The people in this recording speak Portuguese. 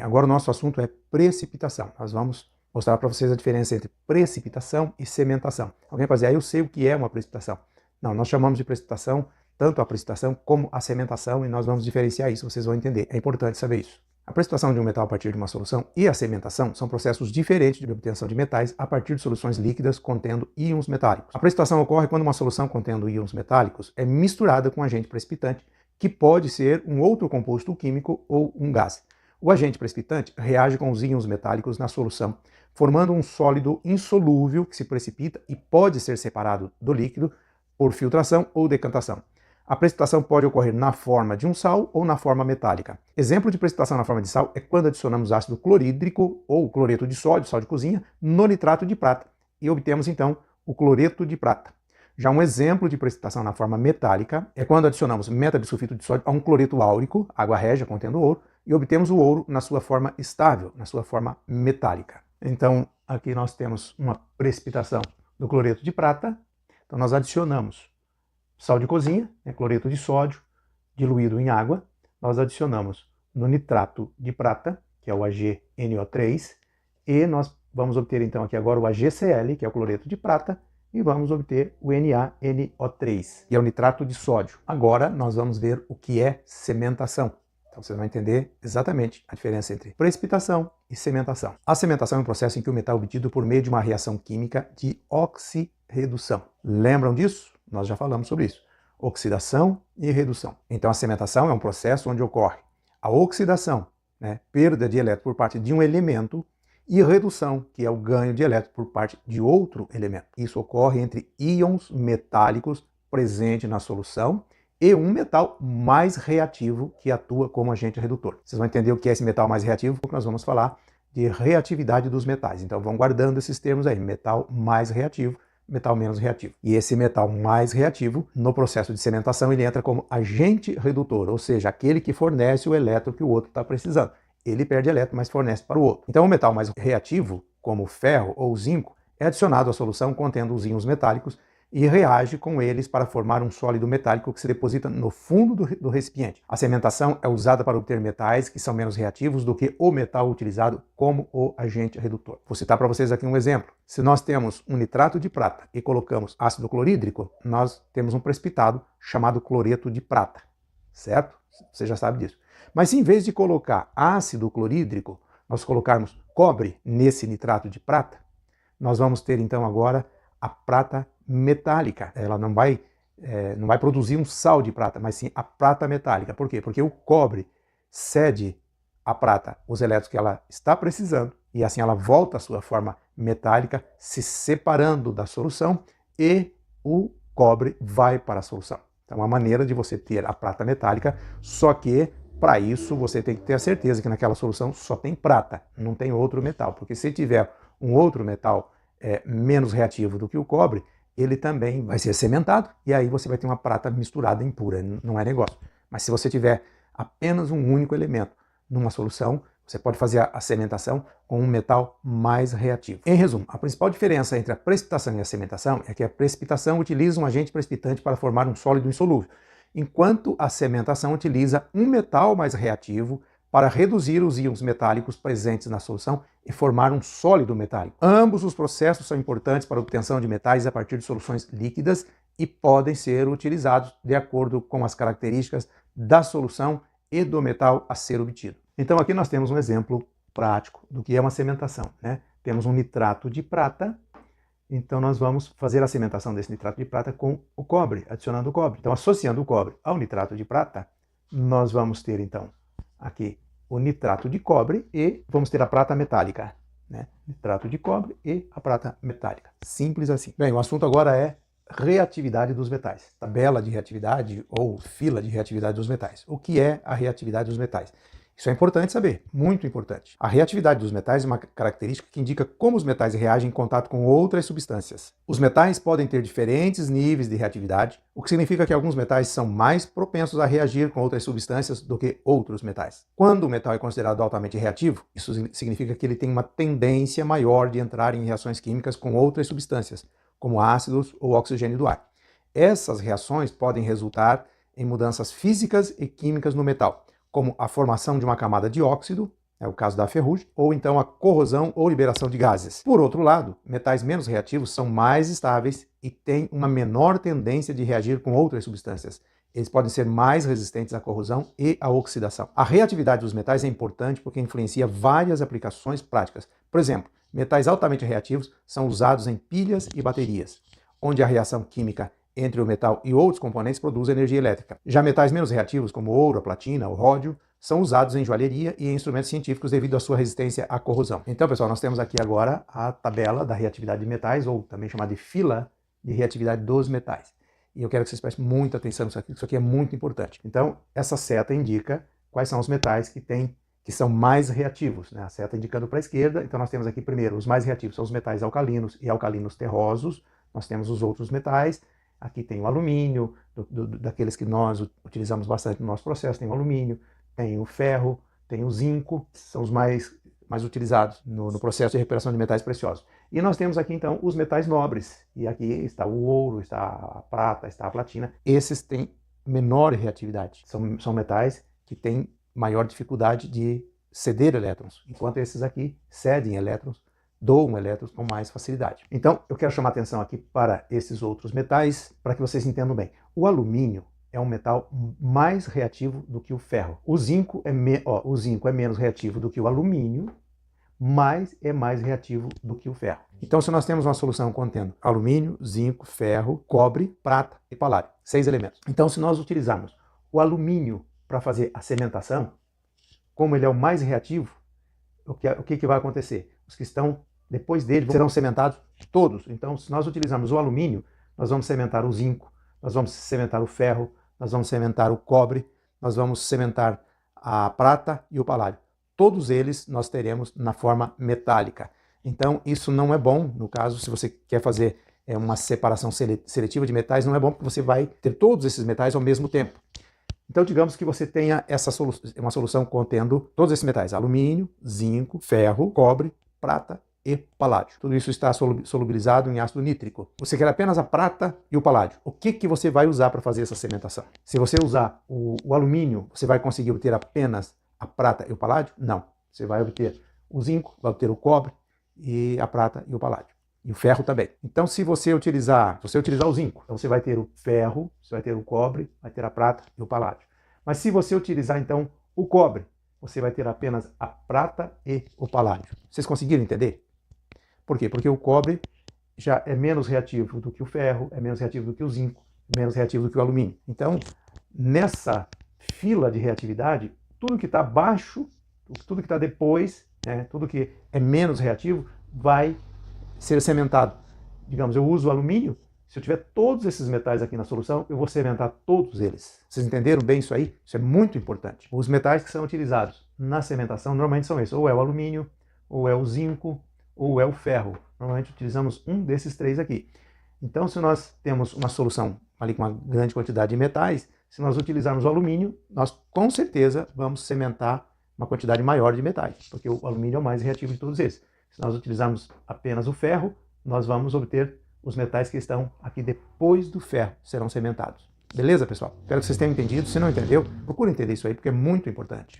Agora o nosso assunto é precipitação. Nós vamos mostrar para vocês a diferença entre precipitação e cementação. Alguém pode dizer, eu sei o que é uma precipitação. Não, nós chamamos de precipitação tanto a precipitação como a cementação e nós vamos diferenciar isso, vocês vão entender. É importante saber isso. A precipitação de um metal a partir de uma solução e a cementação são processos diferentes de obtenção de metais a partir de soluções líquidas contendo íons metálicos. A precipitação ocorre quando uma solução contendo íons metálicos é misturada com um agente precipitante, que pode ser um outro composto químico ou um gás. O agente precipitante reage com os íons metálicos na solução, formando um sólido insolúvel que se precipita e pode ser separado do líquido por filtração ou decantação. A precipitação pode ocorrer na forma de um sal ou na forma metálica. Exemplo de precipitação na forma de sal é quando adicionamos ácido clorídrico ou cloreto de sódio, sal de cozinha, no nitrato de prata e obtemos então o cloreto de prata. Já um exemplo de precipitação na forma metálica é quando adicionamos metabisulfito de sódio a um cloreto áurico, água régia contendo ouro, e obtemos o ouro na sua forma estável, na sua forma metálica. Então, aqui nós temos uma precipitação do cloreto de prata. Então, nós adicionamos sal de cozinha, cloreto de sódio, diluído em água. Nós adicionamos no nitrato de prata, que é o AgNO3, e nós vamos obter então aqui agora o AgCl, que é o cloreto de prata, e vamos obter o NaNO3, que é o nitrato de sódio. Agora nós vamos ver o que é cementação. Então vocês vão entender exatamente a diferença entre precipitação e cementação. A cementação é um processo em que o metal é obtido por meio de uma reação química de oxirredução. Lembram disso? Nós já falamos sobre isso. Oxidação e redução. Então a cementação é um processo onde ocorre a oxidação, perda de elétron por parte de um elemento, e redução, que é o ganho de elétron por parte de outro elemento. Isso ocorre entre íons metálicos presentes na solução e um metal mais reativo que atua como agente redutor. Vocês vão entender o que é esse metal mais reativo, porque nós vamos falar de reatividade dos metais. Então vão guardando esses termos aí, metal mais reativo, metal menos reativo. E esse metal mais reativo, no processo de cementação, ele entra como agente redutor, ou seja, aquele que fornece o elétron que o outro está precisando. Ele perde elétron, mas fornece para o outro. Então o metal mais reativo, como o ferro ou o zinco, é adicionado à solução contendo os íons metálicos e reage com eles para formar um sólido metálico que se deposita no fundo do recipiente. A cementação é usada para obter metais que são menos reativos do que o metal utilizado como o agente redutor. Vou citar para vocês aqui um exemplo. Se nós temos um nitrato de prata e colocamos ácido clorídrico, nós temos um precipitado chamado cloreto de prata, certo? Você já sabe disso. Mas se em vez de colocar ácido clorídrico, nós colocarmos cobre nesse nitrato de prata, nós vamos ter então agora a prata metálica. Ela não vai produzir um sal de prata, mas sim a prata metálica. Por quê? Porque o cobre cede à prata os elétrons que ela está precisando e assim ela volta à sua forma metálica, se separando da solução e o cobre vai para a solução. Então é uma maneira de você ter a prata metálica, só que para isso você tem que ter a certeza que naquela solução só tem prata, não tem outro metal, porque se tiver um outro metal menos reativo do que o cobre, ele também vai ser cementado e aí você vai ter uma prata misturada impura, não é negócio. Mas se você tiver apenas um único elemento numa solução, você pode fazer a cementação com um metal mais reativo. Em resumo, a principal diferença entre a precipitação e a cementação é que a precipitação utiliza um agente precipitante para formar um sólido insolúvel, enquanto a cementação utiliza um metal mais reativo para reduzir os íons metálicos presentes na solução e formar um sólido metálico. Ambos os processos são importantes para a obtenção de metais a partir de soluções líquidas e podem ser utilizados de acordo com as características da solução e do metal a ser obtido. Então aqui nós temos um exemplo prático do que é uma cementação, Temos um nitrato de prata. Então nós vamos fazer a cementação desse nitrato de prata com o cobre, adicionando o cobre. Então associando o cobre ao nitrato de prata, nós vamos ter então aqui o nitrato de cobre e vamos ter a prata metálica, Nitrato de cobre e a prata metálica. Simples assim. Bem, o assunto agora é reatividade dos metais. Tabela de reatividade ou fila de reatividade dos metais. O que é a reatividade dos metais? Isso é importante saber, muito importante. A reatividade dos metais é uma característica que indica como os metais reagem em contato com outras substâncias. Os metais podem ter diferentes níveis de reatividade, o que significa que alguns metais são mais propensos a reagir com outras substâncias do que outros metais. Quando o metal é considerado altamente reativo, isso significa que ele tem uma tendência maior de entrar em reações químicas com outras substâncias, como ácidos ou oxigênio do ar. Essas reações podem resultar em mudanças físicas e químicas no metal, como a formação de uma camada de óxido é o caso da ferrugem, ou então a corrosão ou liberação de gases. Por outro lado, metais menos reativos são mais estáveis e têm uma menor tendência de reagir com outras substâncias. Eles podem ser mais resistentes à corrosão e à oxidação. A reatividade dos metais é importante porque influencia várias aplicações práticas. Por exemplo, metais altamente reativos são usados em pilhas e baterias, onde a reação química entre o metal e outros componentes produz energia elétrica. Já metais menos reativos, como o ouro, a platina, o ródio, são usados em joalheria e em instrumentos científicos devido à sua resistência à corrosão. Então, pessoal, nós temos aqui agora a tabela da reatividade de metais, ou também chamada de fila de reatividade dos metais. E eu quero que vocês prestem muita atenção nisso aqui, isso aqui é muito importante. Então, essa seta indica quais são os metais que são mais reativos, né? A seta indicando para a esquerda, então nós temos aqui primeiro, os mais reativos são os metais alcalinos e alcalinos terrosos, nós temos os outros metais. Aqui tem o alumínio, daqueles que nós utilizamos bastante no nosso processo, tem o alumínio, tem o ferro, tem o zinco, são os mais utilizados no processo de recuperação de metais preciosos. E nós temos aqui então os metais nobres, e aqui está o ouro, está a prata, está a platina. Esses têm menor reatividade, são metais que têm maior dificuldade de ceder elétrons, enquanto esses aqui cedem elétrons, doam elétrons com mais facilidade. Então, eu quero chamar a atenção aqui para esses outros metais, para que vocês entendam bem. O alumínio é um metal mais reativo do que o ferro. O zinco é menos reativo do que o alumínio, mas é mais reativo do que o ferro. Então, se nós temos uma solução contendo alumínio, zinco, ferro, cobre, prata e paládio, 6 elementos. Então, se nós utilizarmos o alumínio para fazer a cementação, como ele é o mais reativo, o que vai acontecer? Os que estão depois dele serão cementados todos. Então, se nós utilizarmos o alumínio, nós vamos cementar o zinco, nós vamos cementar o ferro, nós vamos cementar o cobre, nós vamos cementar a prata e o paládio. Todos eles nós teremos na forma metálica. Então, isso não é bom, no caso, se você quer fazer uma separação seletiva de metais, não é bom porque você vai ter todos esses metais ao mesmo tempo. Então, digamos que você tenha uma solução contendo todos esses metais: alumínio, zinco, ferro, cobre, prata e paládio. Tudo isso está solubilizado em ácido nítrico. Você quer apenas a prata e o paládio. O que você vai usar para fazer essa cementação? Se você usar o alumínio, você vai conseguir obter apenas a prata e o paládio? Não. Você vai obter o zinco, vai obter o cobre e a prata e o paládio. E o ferro também. Então, se você utilizar o zinco, então você vai ter o ferro, você vai ter o cobre, vai ter a prata e o paládio. Mas se você utilizar, então, o cobre, você vai ter apenas a prata e o paládio. Vocês conseguiram entender? Por quê? Porque o cobre já é menos reativo do que o ferro, é menos reativo do que o zinco, menos reativo do que o alumínio. Então, nessa fila de reatividade, tudo que está abaixo, tudo que está depois, né, tudo que é menos reativo, vai ser cementado. Digamos, eu uso alumínio, se eu tiver todos esses metais aqui na solução, eu vou cementar todos eles. Vocês entenderam bem isso aí? Isso é muito importante. Os metais que são utilizados na cementação normalmente são esses, ou é o alumínio, ou é o zinco, ou é o ferro. Normalmente utilizamos um desses três aqui. Então, se nós temos uma solução ali com uma grande quantidade de metais, se nós utilizarmos o alumínio, nós com certeza vamos cementar uma quantidade maior de metais, porque o alumínio é o mais reativo de todos esses. Se nós utilizarmos apenas o ferro, nós vamos obter os metais que estão aqui depois do ferro, serão cementados. Beleza, pessoal? Espero que vocês tenham entendido. Se não entendeu, procure entender isso aí, porque é muito importante.